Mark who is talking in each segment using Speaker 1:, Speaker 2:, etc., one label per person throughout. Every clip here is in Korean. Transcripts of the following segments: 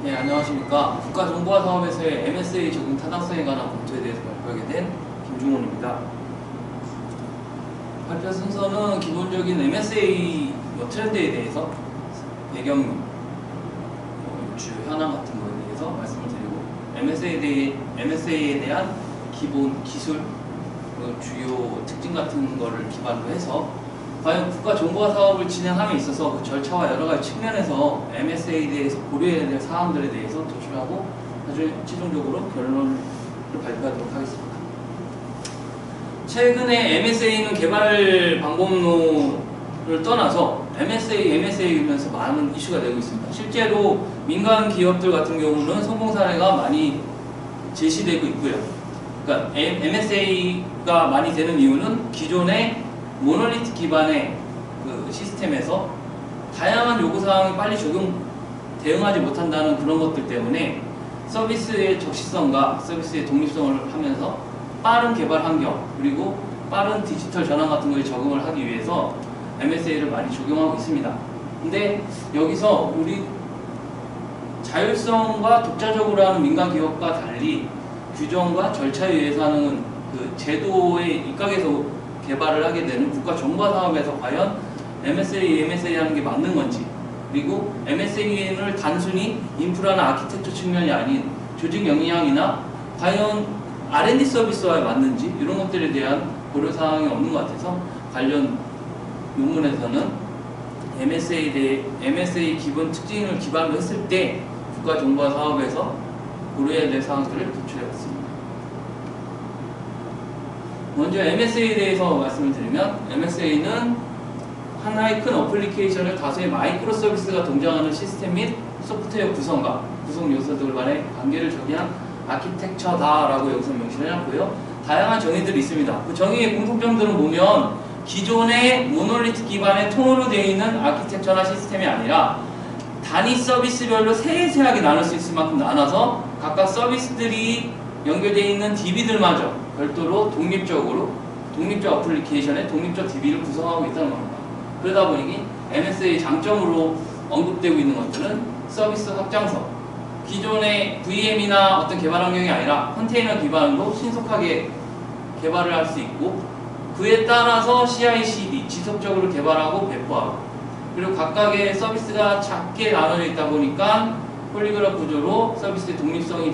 Speaker 1: 네, 안녕하십니까. 국가정보화 사업에서의 MSA 적용 타당성에 관한 검토에 대해서 발표하게 된 김중훈입니다. 발표 순서는 기본적인 MSA 트렌드에 대해서 배경, 주요 현황 같은 거에 대해서 말씀을 드리고 MSA에 대한 기본 기술, 주요 특징 같은 거를 기반으로 해서 과연 국가정보화 사업을 진행함에 있어서 그 절차와 여러 가지 측면에서 MSA에 대해서 고려해야 될 사항들에 대해서 도출하고 나중에 최종적으로 결론을 발표하도록 하겠습니다. 최근에 MSA는 개발 방법론을 떠나서 MSA이면서 많은 이슈가 되고 있습니다. 실제로 민간 기업들 같은 경우는 성공 사례가 많이 제시되고 있고요. 그러니까 MSA가 많이 되는 이유는 기존의 모노리트 기반의 그 시스템에서 다양한 요구사항이 빨리 대응하지 못한다는 그런 것들 때문에 서비스의 적시성과 서비스의 독립성을 하면서 빠른 개발 환경 그리고 빠른 디지털 전환 같은 거에 적응을 하기 위해서 MSA를 많이 적용하고 있습니다. 근데 여기서 우리 자율성과 독자적으로 하는 민간 기업과 달리 규정과 절차에 의해서 하는 그 제도에 입각해서 개발을 하게 되는 국가정보화 사업에서 과연 MSA 하는 게 맞는 건지, 그리고 MSA를 단순히 인프라나 아키텍처 측면이 아닌 조직 영향이나 과연 R&D 서비스와 맞는지 이런 것들에 대한 고려사항이 없는 것 같아서 관련 논문에서는 MSA 기본 특징을 기반으로 했을 때 국가정보화 사업에서 고려해야 될 사항들을 도출해봤습니다. 먼저 MSA에 대해서 말씀을 드리면 MSA는 하나의 큰 어플리케이션을 다수의 마이크로 서비스가 동작하는 시스템 및 소프트웨어 구성과 구성 요소들 간의 관계를 정의한 아키텍처다라고 여기서 명시해놨고요. 다양한 정의들이 있습니다. 그 정의의 공통점들은 보면 기존의 모노리트 기반의 통으로 되어 있는 아키텍처나 시스템이 아니라 단위 서비스별로 세세하게 나눌 수 있을 만큼 나눠서 각각 서비스들이 연결되어 있는 DB들마저 별도로 독립적 어플리케이션의 독립적 DB를 구성하고 있다는 겁니다. 그러다 보니 MSA의 장점으로 언급되고 있는 것들은 서비스 확장성, 기존의 VM이나 어떤 개발 환경이 아니라 컨테이너 기반으로 신속하게 개발을 할 수 있고 그에 따라서 CI/CD 지속적으로 개발하고 배포하고 그리고 각각의 서비스가 작게 나눠져 있다 보니까 폴리그раф 구조로 서비스의 독립성이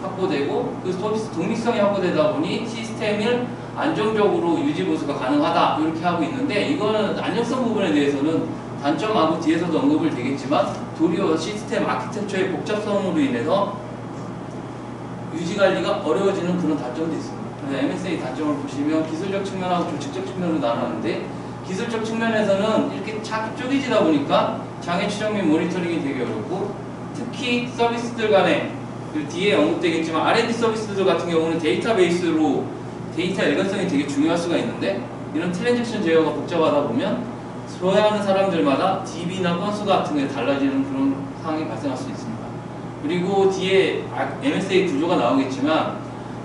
Speaker 1: 확보되고 그 서비스 독립성이 확보되다 보니 시스템을 안정적으로 유지 보수가 가능하다 이렇게 하고 있는데 이거는 안정성 부분에 대해서는 단점하고 뒤에서도 언급을 되겠지만 도리어 시스템 아키텍처의 복잡성으로 인해서 유지 관리가 어려워지는 그런 단점도 있습니다. 그래서 MSA 단점을 보시면 기술적 측면하고 조직적 측면으로 나누는데 기술적 측면에서는 이렇게 쪼개지다 보니까 장애 추적 및 모니터링이 되게 어렵고 특히 서비스들 간에 그리고 뒤에 언급되겠지만 R&D 서비스들 같은 경우는 데이터베이스로 데이터 일관성이 되게 중요할 수가 있는데 이런 트랜잭션 제어가 복잡하다 보면 소화하는 사람들마다 DB나 건수 같은 게 달라지는 그런 상황이 발생할 수 있습니다. 그리고 뒤에 MSA 구조가 나오겠지만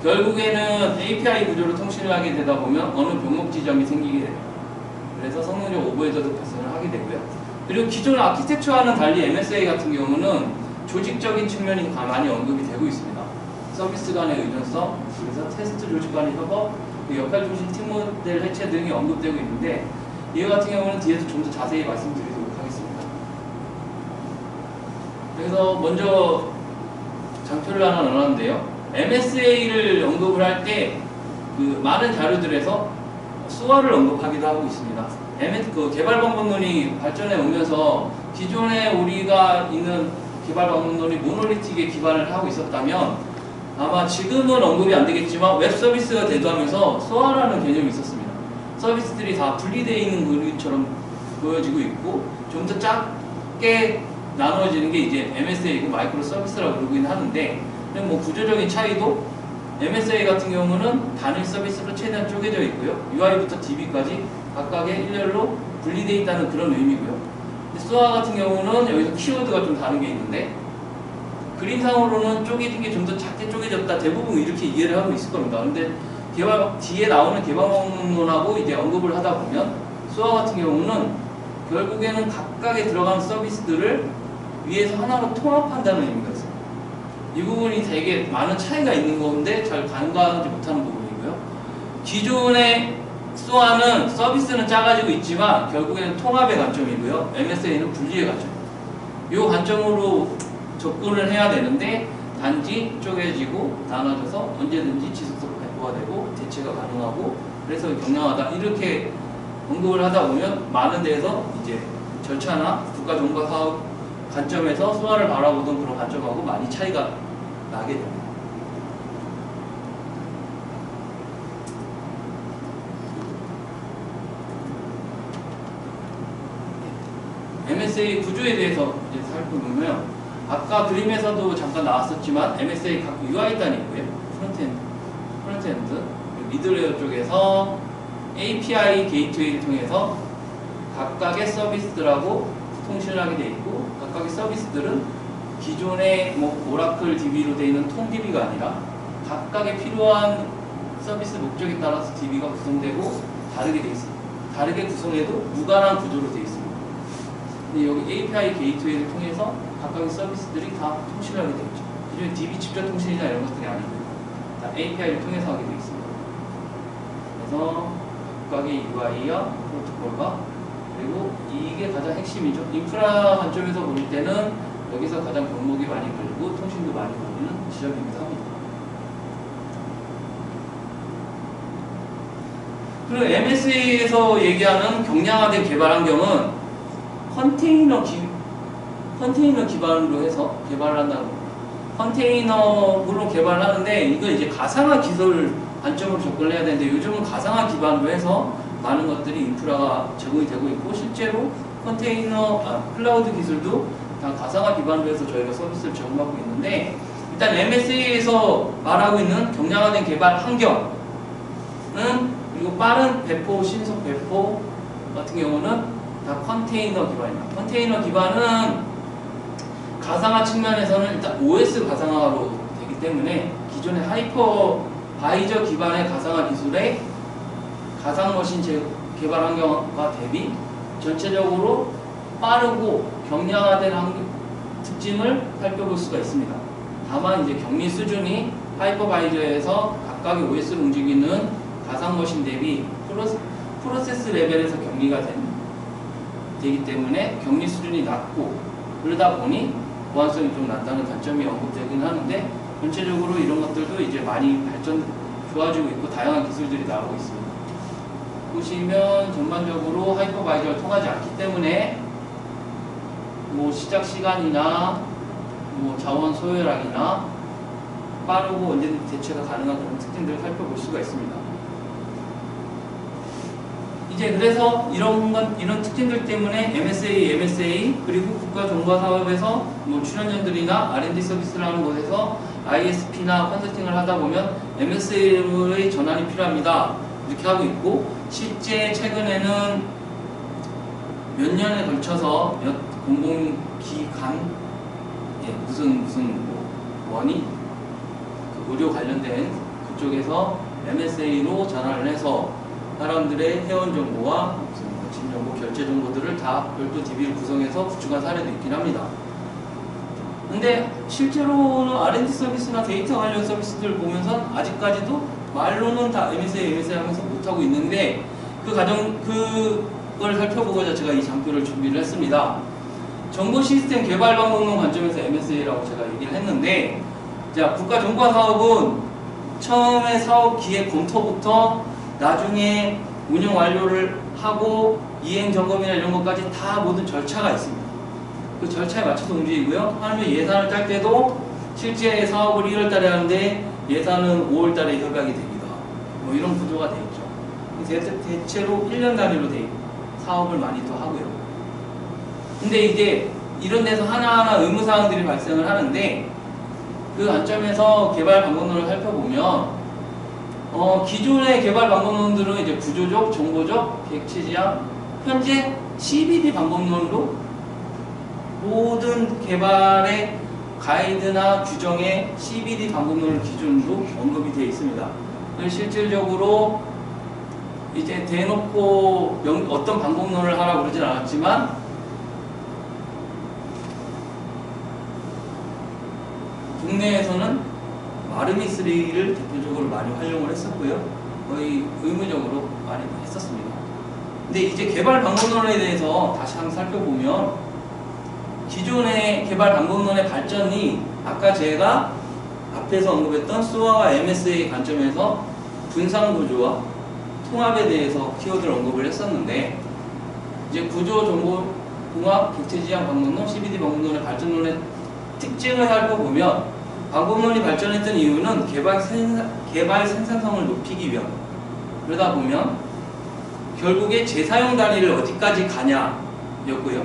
Speaker 1: 결국에는 API 구조로 통신을 하게 되다 보면 어느 병목 지점이 생기게 됩니다. 그래서 성능적 오버헤드도 발생을 하게 되고요. 그리고 기존 아키텍처와는 달리 MSA 같은 경우는 조직적인 측면이 많이 언급이 되고 있습니다. 서비스 간의 의존성, 그래서 테스트 조직 간의 협업, 역할 중심 팀 모델 해체 등이 언급되고 있는데 이와 같은 경우는 뒤에서 좀 더 자세히 말씀드리도록 하겠습니다. 그래서 먼저 장표를 하나 넣었는데요. MSA를 언급을 할 때 그 많은 자료들에서 SOA를 언급하기도 하고 있습니다. 그 개발 방법론이 발전해 오면서 기존에 우리가 있는 개발 방법론이 모노리틱에 기반을 하고 있었다면 아마 지금은 언급이 안 되겠지만 웹 서비스가 대두하면서 SOA라는 개념이 있었습니다. 서비스들이 다 분리되어 있는 그림처럼 보여지고 있고 좀 더 작게 나누어지는 게 이제 MSA이고 마이크로 서비스라고 부르긴 하는데 뭐 구조적인 차이도 MSA 같은 경우는 단일 서비스로 최대한 쪼개져 있고요. UI부터 DB까지 각각의 일렬로 분리되어 있다는 그런 의미고요. SOA 같은 경우는 여기서 키워드가 좀 다른 게 있는데 그림상으로는 쪼개진 게 좀 더 작게 쪼개졌다 대부분 이렇게 이해를 하고 있을 겁니다. 근데 뒤에 나오는 개발 방법론하고 이제 언급을 하다 보면 SOA 같은 경우는 결국에는 각각에 들어간 서비스들을 위에서 하나로 통합한다는 의미가 있어요. 이 부분이 되게 많은 차이가 있는 건데 잘 간과하지 못하는 부분이고요. 기존의 SOA는 서비스는 작아지고 있지만 결국에는 통합의 관점이고요. MSA는 분리의 관점입니다. 이 관점으로 접근을 해야 되는데 단지 쪼개지고 나눠져서 언제든지 지속적 배포가 되고 대체가 가능하고 그래서 경량하다 이렇게 언급을 하다 보면 많은 데에서 이제 절차나 국가 정보 사업 관점에서 SOA를 바라보던 그런 관점하고 많이 차이가 나게 됩니다. MSA 구조에 대해서 이제 살펴보면 아까 그림에서도 잠깐 나왔었지만 MSA 각 UI 단이 있고요. 프론트엔드, 미들웨어 쪽에서 API 게이트웨이를 통해서 각각의 서비스들하고 통신을 하게 되어 있고 각각의 서비스들은 기존의 오라클 DB로 되어 있는 통 DB가 아니라 각각의 필요한 서비스 목적에 따라서 DB가 구성되고 다르게 되어 있습니다. 다르게 구성해도 무관한 구조로 되어 있습니다. 근데 여기 API 게이트웨이를 통해서 각각의 서비스들이 다 통신을 하게 되어 있죠. 기존의 DB 직접 통신이나 이런 것들이 아니고요. 다 API를 통해서 하게 되어 있습니다. 그래서 각각의 UI와 프로토콜과 그리고 이게 가장 핵심이죠. 인프라 관점에서 볼 때는 여기서 가장 병목이 많이 걸리고 통신도 많이 걸리는 지점이기도 합니다. 그리고 MSA에서 얘기하는 경량화된 개발 환경은 컨테이너 기반으로 해서 개발을 한다는 겁니다. 컨테이너로 개발을 하는데 이거 이제 가상화 기술 관점으로 접근을 해야 되는데 요즘은 가상화 기반으로 해서 많은 것들이 인프라가 제공이 되고 있고 실제로 클라우드 기술도 다 가상화 기반으로 해서 저희가 서비스를 제공하고 있는데 일단 MSA에서 말하고 있는 경량화된 개발 환경은 그리고 빠른 배포, 신속 배포 같은 경우는 다 컨테이너 기반입니다. 컨테이너 기반은 가상화 측면에서는 일단 OS 가상화로 되기 때문에 기존의 하이퍼바이저 기반의 가상화 기술의 가상머신 개발 환경과 대비 전체적으로 빠르고 경량화된 특징을 살펴볼 수가 있습니다. 다만 이제 격리 수준이 하이퍼바이저에서 각각의 OS를 움직이는 가상머신 대비 프로세스 레벨에서 격리가 되기 때문에 격리 수준이 낮고 그러다 보니 보안성이 좀 낮다는 단점이 언급되긴 하는데 전체적으로 이런 것들도 이제 많이 좋아지고 있고 다양한 기술들이 나오고 있습니다. 보시면 전반적으로 하이퍼바이저를 통하지 않기 때문에 시작 시간이나 자원 소요량이나 빠르고 언제든지 대체가 가능한 그런 특징들을 살펴볼 수가 있습니다. 이제 그래서 이런 특징들 때문에 MSA 그리고 국가정보사업에서 출연연들이나 R&D 서비스를 하는 곳에서 ISP나 컨설팅을 하다 보면 MSA의 전환이 필요합니다. 이렇게 하고 있고 실제 최근에는 몇 년에 걸쳐서 몇 공공기관 무슨 원이 의료 관련된 그쪽에서 MSA로 전환을 해서 사람들의 회원 정보와 거친 정보, 결제 정보들을 다 별도 DB를 구성해서 구축한 사례도 있긴 합니다. 근데 실제로는 R&D 서비스나 데이터 관련 서비스들 보면서 아직까지도 말로는 다 MSA 하면서 못하고 있는데 그걸 살펴보고자 제가 이 장표를 준비를 했습니다. 정보 시스템 개발 방법론 관점에서 MSA라고 제가 얘기를 했는데 자, 국가정보화 사업은 처음에 사업 기획 검토부터 나중에 운영 완료를 하고 이행 점검이나 이런 것까지 다 모든 절차가 있습니다. 그 절차에 맞춰서 움직이고요. 하면 예산을 짤 때도 실제 사업을 1월 달에 하는데 예산은 5월 달에 협약이 됩니다. 이런 구조가 되어 있죠. 대체로 1년 단위로 사업을 많이 또 하고요. 근데 이제 이런 데서 하나하나 의무사항들이 발생을 하는데 그 관점에서 개발 방법론을 살펴보면 기존의 개발 방법론들은 이제 구조적, 정보적, 객체지향, 현재 CBD 방법론으로 모든 개발의 가이드나 규정의 CBD 방법론을 기준으로 언급이 되어 있습니다. 실질적으로 이제 대놓고 어떤 방법론을 하라고 그러진 않았지만 국내에서는 마르미3를 대표적으로 많이 활용을 했었고요. 거의 의무적으로 많이 했었습니다. 근데 이제 개발 방법론에 대해서 다시 한번 살펴보면 기존의 개발 방법론의 발전이 아까 제가 앞에서 언급했던 SOA와 MSA 관점에서 분산구조와 통합에 대해서 키워드를 언급을 했었는데 이제 구조정보공학 객체지향 방법론, CBD 방법론의 발전론의 특징을 살펴보면 방법론이 발전했던 이유는 개발 생산성을 높이기 위함. 그러다 보면 결국에 재사용 단위를 어디까지 가냐 였고요.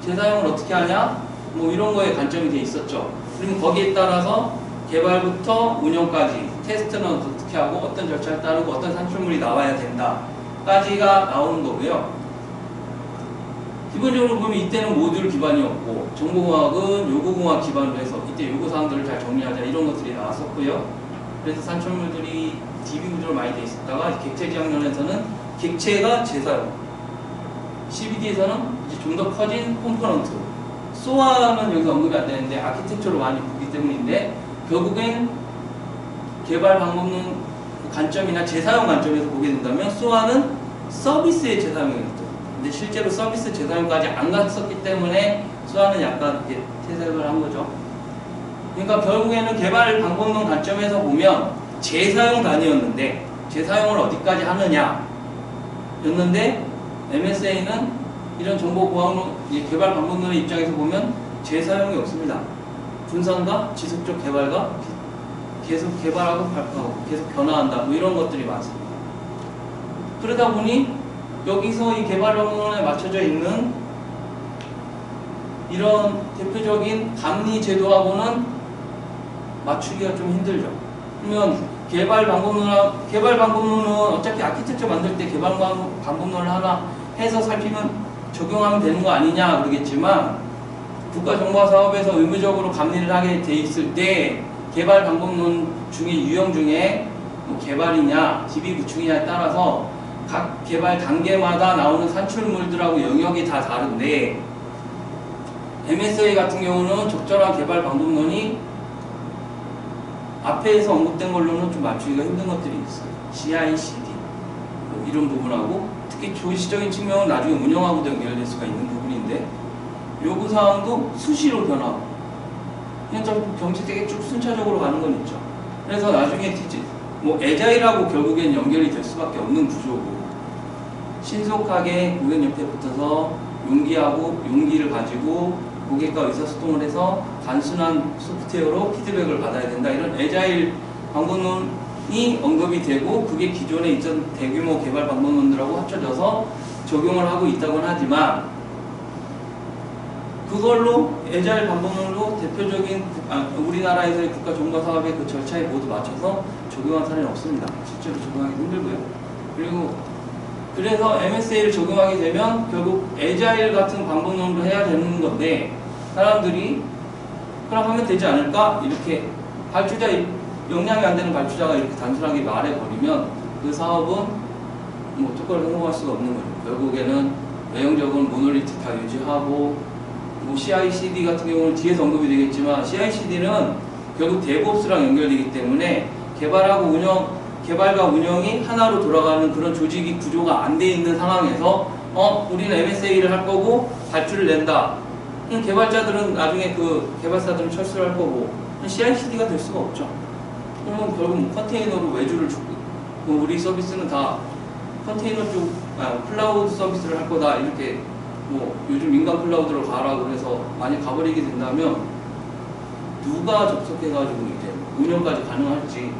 Speaker 1: 재사용을 어떻게 하냐 뭐 이런 거에 관점이 돼 있었죠. 그리고 거기에 따라서 개발부터 운영까지 테스트는 어떻게 하고 어떤 절차를 따르고 어떤 산출물이 나와야 된다 까지가 나오는 거고요. 기본적으로 보면 이때는 모듈 기반이었고 정보공학은 요구공학 기반으로 해서 이때 요구사항들을 잘 정리하자 이런 것들이 나왔었고요. 그래서 산출물들이 DB 구조로 많이 돼 있었다가 객체지향론에서는 객체가 재사용, CBD에서는 이제 좀 더 커진 컴포넌트, SOA는 여기서 언급이 안 되는데 아키텍처로 많이 보기 때문인데 결국엔 개발 방법론 관점이나 재사용 관점에서 보게 된다면 SOA는 서비스의 재사용이었죠. 근데 실제로 서비스 재사용까지 안 갔었기 때문에 SOA는 약간 이렇게 퇴색을 한 거죠. 그러니까 결국에는 개발 방법론 관점에서 보면 재사용 단위였는데 재사용을 어디까지 하느냐 였는데 MSA는 이런 정보공학론 개발 방법론의 입장에서 보면 재사용이 없습니다. 분산과 지속적 개발과 계속 개발하고 발표하고 계속 변화한다 뭐 이런 것들이 많습니다. 그러다 보니 여기서 이 개발 방법론에 맞춰져 있는 이런 대표적인 감리 제도하고는 맞추기가 좀 힘들죠. 그러면 개발 방법론은 어차피 아키텍처 만들 때 개발 방법론을 하나 해서 살피면 적용하면 되는 거 아니냐 그러겠지만 국가정보화 사업에서 의무적으로 감리를 하게 돼 있을 때 개발 방법론 중에 유형 중에 뭐 개발이냐 DB 구축이냐에 따라서 각 개발 단계마다 나오는 산출물들하고 영역이 다 다른데 MSA 같은 경우는 적절한 개발 방법론이 앞에서 언급된 걸로는 좀 맞추기가 힘든 것들이 있어요. CI/CD 이런 부분하고 특히 조시적인 측면은 나중에 운영하고도 연결될 수가 있는 부분인데 요구사항도 수시로 변하고 그냥 좀 경직되게 쭉 순차적으로 가는 건 있죠. 그래서 나중에 뭐 에자일하고 결국엔 연결이 될 수밖에 없는 구조고 신속하게 고객 옆에 붙어서 용기를 가지고 고객과 의사소통을 해서 단순한 소프트웨어로 피드백을 받아야 된다. 이런 에자일 방법론이 언급이 되고 그게 기존에 있던 대규모 개발 방법론들하고 합쳐져서 적용을 하고 있다고는 하지만 그걸로 에자일 방법론으로 대표적인 우리나라에서의 국가정보화 사업의 그 절차에 모두 맞춰서 적용한 사례는 없습니다. 실제로 적용하기 힘들고요. 그리고 그래서 MSA를 적용하게 되면 결국 에자일 같은 방법론으로 해야 되는 건데 사람들이 그럼 하면 되지 않을까? 이렇게 역량이 안 되는 발주자가 이렇게 단순하게 말해버리면 그 사업은 뭐 특허를 성공할 수가 없는 거죠. 결국에는 외형적으로 모노리틱 다 유지하고 뭐 CI/CD 같은 경우는 뒤에서 언급이 되겠지만 CI/CD는 결국 DevOps랑 연결되기 때문에 개발과 운영이 하나로 돌아가는 그런 조직이 구조가 안 돼 있는 상황에서 우리는 MSA를 할 거고 발주를 낸다. 그럼 개발자들은 나중에 그 개발사들은 철수를 할 거고 CI/CD가 될 수가 없죠. 그러면 결국 컨테이너로 외주를 주고 우리 서비스는 다 컨테이너 쪽 클라우드 서비스를 할 거다 이렇게 뭐 요즘 민간 클라우드로 가라고 해서 만약 가버리게 된다면 누가 접속해가지고 이제 운영까지 가능할지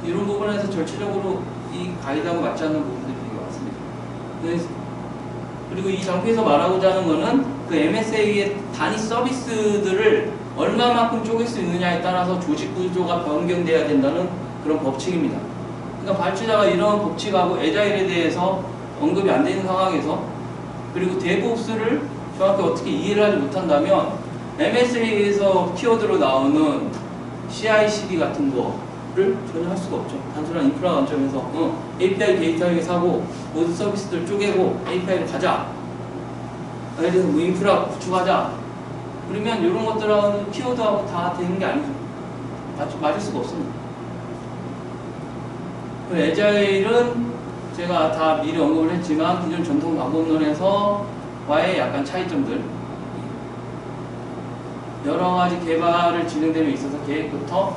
Speaker 1: 이런 부분에서 절차적으로 이 가이드하고 맞지 않는 부분들이 되게 많습니다. 그리고 이 장표에서 말하고자 하는 거는 그 MSA의 단위 서비스들을 얼마만큼 쪼갤 수 있느냐에 따라서 조직 구조가 변경돼야 된다는 그런 법칙입니다. 그러니까 발주자가 이런 법칙하고 에자일에 대해서 언급이 안 되는 상황에서 그리고 DevOps를 정확히 어떻게 이해를 하지 못한다면 MSA에서 키워드로 나오는 CI/CD 같은 거를 전혀 할 수가 없죠. 단순한 인프라 관점에서 API 게이트웨이 사고 모든 서비스들 쪼개고 API로 가자. 예를 들어서 뭐 인프라 구축하자. 그러면 이런 것들하고 키워드하고 다 되는 게 아니죠. 맞을 수가 없습니다. 그 에자일은 제가 다 미리 언급을 했지만 기존 전통 방법론에서와의 약간 차이점들, 여러 가지 개발을 진행됨에 있어서 계획부터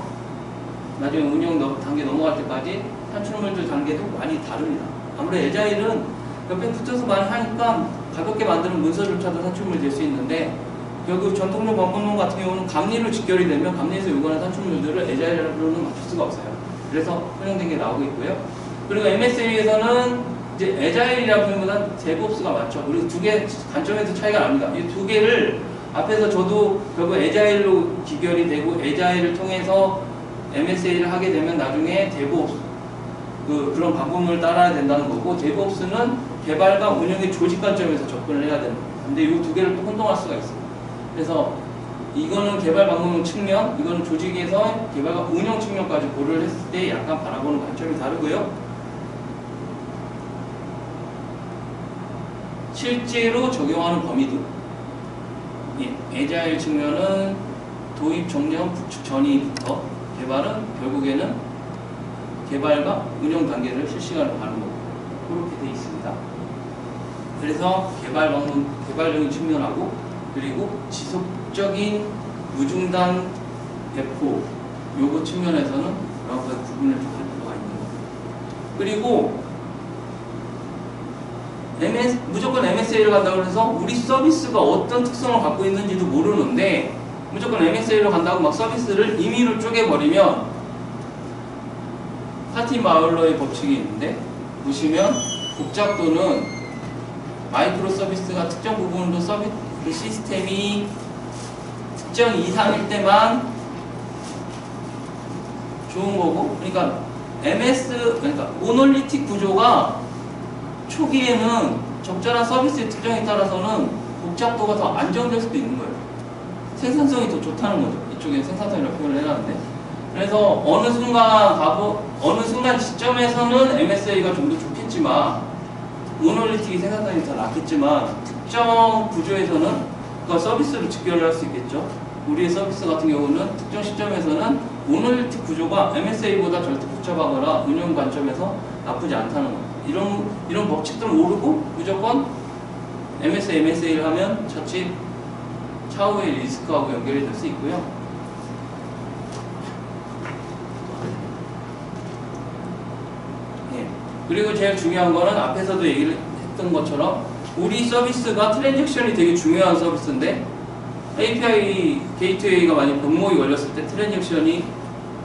Speaker 1: 나중에 운영 단계 넘어갈 때까지 산출물들 단계도 많이 다릅니다. 아무래도 에자일은 옆에 붙여서 많이 하니까 가볍게 만드는 문서조차도 산출물이 될 수 있는데, 결국 전통적 방법론 같은 경우는 감리로 직결이 되면 감리에서 요구하는 산출물들을 에자일로는 맞출 수가 없어요. 그래서 혼용된 게 나오고 있고요. 그리고 MSA에서는 이제 에자일이라는 표현보다는 데브옵스가 맞죠. 그리고 두 개 관점에서 차이가 납니다. 이 두 개를 앞에서 저도 결국 에자일로 기결이 되고 에자일을 통해서 MSA를 하게 되면 나중에 데브옵스 그런 방법론을 따라야 된다는 거고, 데브옵스는 개발과 운영의 조직 관점에서 접근을 해야 되는 거예요. 근데 이 두 개를 또 혼동할 수가 있어요. 그래서 이거는 개발 방법론 측면, 이거는 조직에서 개발과 운영 측면까지 고려를 했을 때 약간 바라보는 관점이 다르고요. 실제로 적용하는 범위도, 에자일 측면은 도입, 정년, 구축 전이부터, 개발은 결국에는 개발과 운영 단계를 실시간으로 가는 거고, 그렇게 되어 있습니다. 그래서 개발적인 측면하고, 그리고 지속적인 무중단 배포 요거 측면에서는 여러 가지 구분을 좀 할 필요가 있는 거고, 그리고 무조건 MSA를 간다고 해서 우리 서비스가 어떤 특성을 갖고 있는지도 모르는데 무조건 MSA로 간다고 막 서비스를 임의로 쪼개버리면, 파티 마을러의 법칙이 있는데 보시면 복잡도는 마이크로 서비스가 특정 부분으로 그 시스템이 특정 이상일 때만 좋은 거고, 그러니까 그러니까 모놀리틱 구조가 초기에는 적절한 서비스의 특정에 따라서는 복잡도가 더 안정될 수도 있는 거예요. 생산성이 더 좋다는 거죠. 이쪽에 생산성이라고 표현을 해놨는데, 그래서 어느 순간 지점에서는 MSA가 좀 더 좋겠지만, 모놀리틱이 생산성이 더 낫겠지만, 특정 구조에서는 그 서비스로 직결을 할 수 있겠죠. 우리의 서비스 같은 경우는 특정 시점에서는 모놀리틱 구조가 MSA보다 절대 복잡하거나 운영 관점에서 나쁘지 않다는 거예요. 이런 법칙들을 모르고 무조건 MSA를 하면 자칫 차후의 리스크하고 연결이 될 수 있고요. 그리고 제일 중요한 거는 앞에서도 얘기를 했던 것처럼 우리 서비스가 트랜잭션이 되게 중요한 서비스인데, API 게이트웨이가 만약 병목이 걸렸을 때 트랜잭션이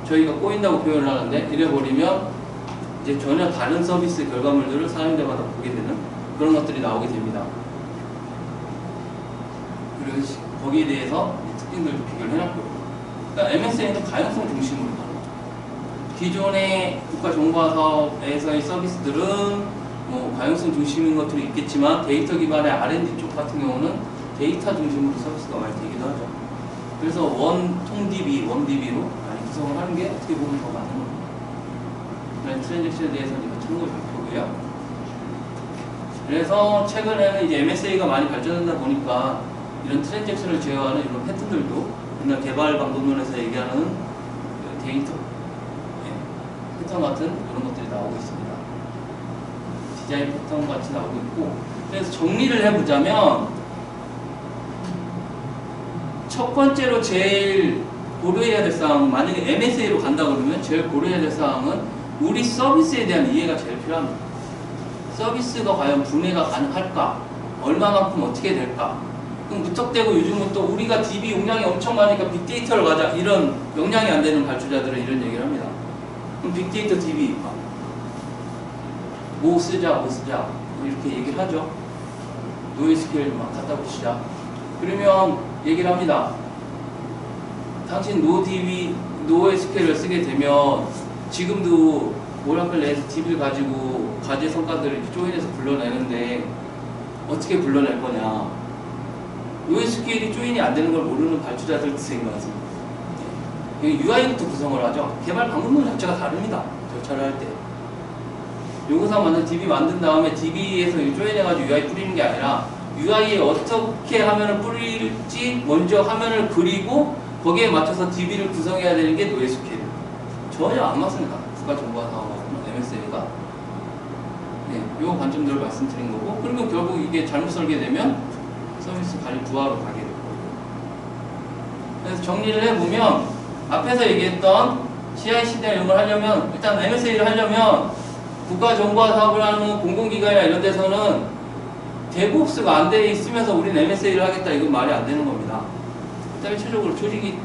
Speaker 1: 저희가 꼬인다고 표현을 하는데, 이래버리면 이제 전혀 다른 서비스 결과물들을 사용자마다 보게 되는 그런 것들이 나오게 됩니다. 그리고 거기에 대해서 특징들도 비교를 해놨고요. 그러니까 MSA는 가용성 중심으로 가는 거예요. 기존의 국가정보화 사업에서의 서비스들은 뭐 가용성 중심인 것들이 있겠지만, 데이터 기반의 R&D 쪽 같은 경우는 데이터 중심으로 서비스가 많이 되기도 하죠. 그래서 원DB로 많이 구성을 하는 게 어떻게 보면 더 맞는 겁니다. 트랜잭션에 대해서는 이거 참고 발표고요. 그래서 최근에는 이제 MSA가 많이 발전하다 보니까 이런 트랜잭션을 제어하는 이런 패턴들도 우리가 개발 방법론에서 얘기하는 데이터 패턴 같은 이런 것들이 나오고 있습니다. 디자인 패턴 같이 나오고 있고, 그래서 정리를 해보자면 첫 번째로 제일 고려해야 될 사항은, 만약에 MSA로 간다 그러면 제일 고려해야 될 사항은 우리 서비스에 대한 이해가 제일 필요합니다. 서비스가 과연 분해가 가능할까? 얼마만큼 어떻게 될까? 그럼 무턱대고 요즘은 또 우리가 DB 용량이 엄청 많으니까 빅데이터를 가자, 이런 용량이 안 되는 발주자들은 이런 얘기를 합니다. 그럼 빅데이터 DB 뭐 쓰자 이렇게 얘기를 하죠. NoSQL 막 갖다 붙이자. 그러면 얘기를 합니다. 당신 NoSQL을 쓰게 되면 지금도 오라클 내에서 DB를 가지고 과제 성과들을 이렇게 조인해서 불러내는데 어떻게 불러낼 거냐. NoSQL이 조인이 안 되는 걸 모르는 발주자들 뜻인 것 같습니다. UI부터 구성을 하죠. 개발 방법론 자체가 다릅니다. 절차를 할 때. 요구사항 만든 DB 만든 다음에 DB에서 조인해가지고 UI 뿌리는 게 아니라 UI에 어떻게 화면을 뿌릴지 먼저 화면을 그리고 거기에 맞춰서 DB를 구성해야 되는 게 노에스케일. 전혀 안 맞습니다. 국가정보화 사업하고는 MSA가. 네, 요 관점들을 말씀드린 거고, 그리고 결국 이게 잘못 설계되면 서비스 관리 부하로 가게 되고. 그래서 정리를 해보면 앞에서 얘기했던 CI/CD 이런 걸 하려면 일단 MSA를 하려면 국가정보화 사업을 하는 공공기관이나 이런 데서는 데브옵스가 안 돼 있으면서 우리는 MSA를 하겠다, 이건 말이 안 되는 겁니다. 일단 일차적으로 조직이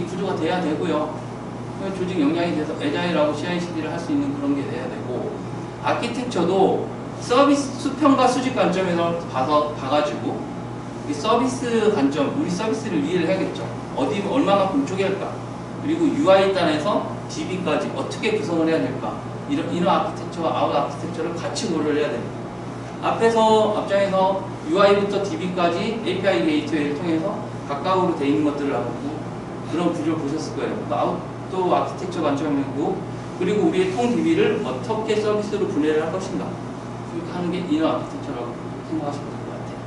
Speaker 1: 구조가 돼야 되고요. 조직 역량이 돼서 에자일하고 CI/CD를 할 수 있는 그런 게 돼야 되고, 아키텍처도 서비스 수평과 수직 관점에서 봐가지고 이 서비스 관점, 우리 서비스를 이해를 해야겠죠. 얼마만큼 쪼갤까, 그리고 UI 단에서 DB까지 어떻게 구성을 해야 될까, 이너 아키텍처와 아웃 아키텍처를 같이 고려를 해야 됩니다. 앞장에서 UI부터 DB까지 API 게이트웨이를 통해서 각각으로 돼 있는 것들을 알고 그런 구조를 보셨을 거예요. 아웃도 아키텍처 관점이고, 그리고 우리의 통 DB를 어떻게 서비스로 분해를 할 것인가, 그렇게 하는 게 이너 아키텍처라고 생각하시면 될 것 같아요.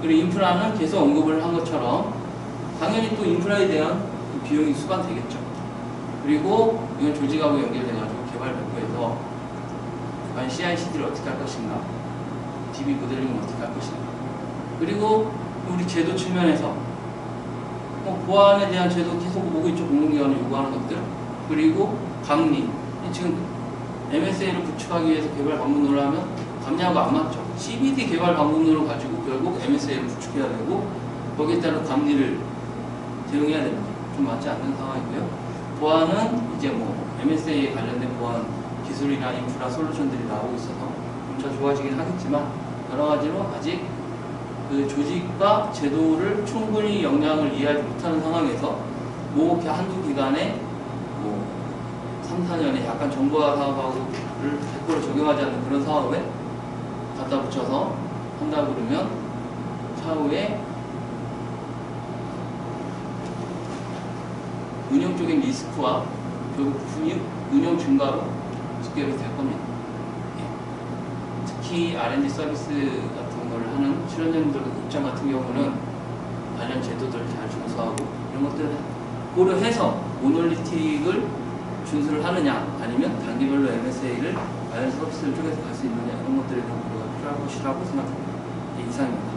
Speaker 1: 그리고 인프라는 계속 언급을 한 것처럼 당연히 또 인프라에 대한 비용이 수반되겠죠. 그리고 이건 조직하고 연결돼가지고 개발 발표에서 과연 CI/CD를 어떻게 할 것인가, DB 모델링을 어떻게 할 것인가, 그리고 우리 제도 측면에서 보안에 대한 제도 계속 보고 있죠. 공공기관을 요구하는 것들. 그리고 감리. 지금 MSA를 구축하기 위해서 개발 방문으로 하면 감리하고 안 맞죠. CBD 개발 방문으로 가지고 결국 MSA를 구축해야 되고, 거기에 따른 감리를 대응해야 됩니다. 좀 맞지 않는 상황이고요. 보안은 이제 MSA에 관련된 보안 기술이나 인프라 솔루션들이 나오고 있어서 점차 좋아지긴 하겠지만, 여러 가지로 아직 그 조직과 제도를 충분히 역량을 이해하지 못하는 상황에서 이렇게 한두 기간에 3, 4년에 약간 정보화 사업을 100% 적용하지 않는 그런 사업에 갖다 붙여서 한다 그러면 차후에 운영적인 리스크와 결국 운영 증가로 직결이 될 겁니다. 특히 R&D 서비스 같은 걸 하는 출연자님들 입장 같은 경우는 관련 제도들을 잘 준수하고 이런 것들을 고려해서 모놀리틱을 준수를 하느냐, 아니면 단계별로 MSA를 관련 서비스를 쪼개서 갈 수 있느냐, 이런 것들에 대한 고려가 필요할 것이라고 생각합니다. 이상입니다.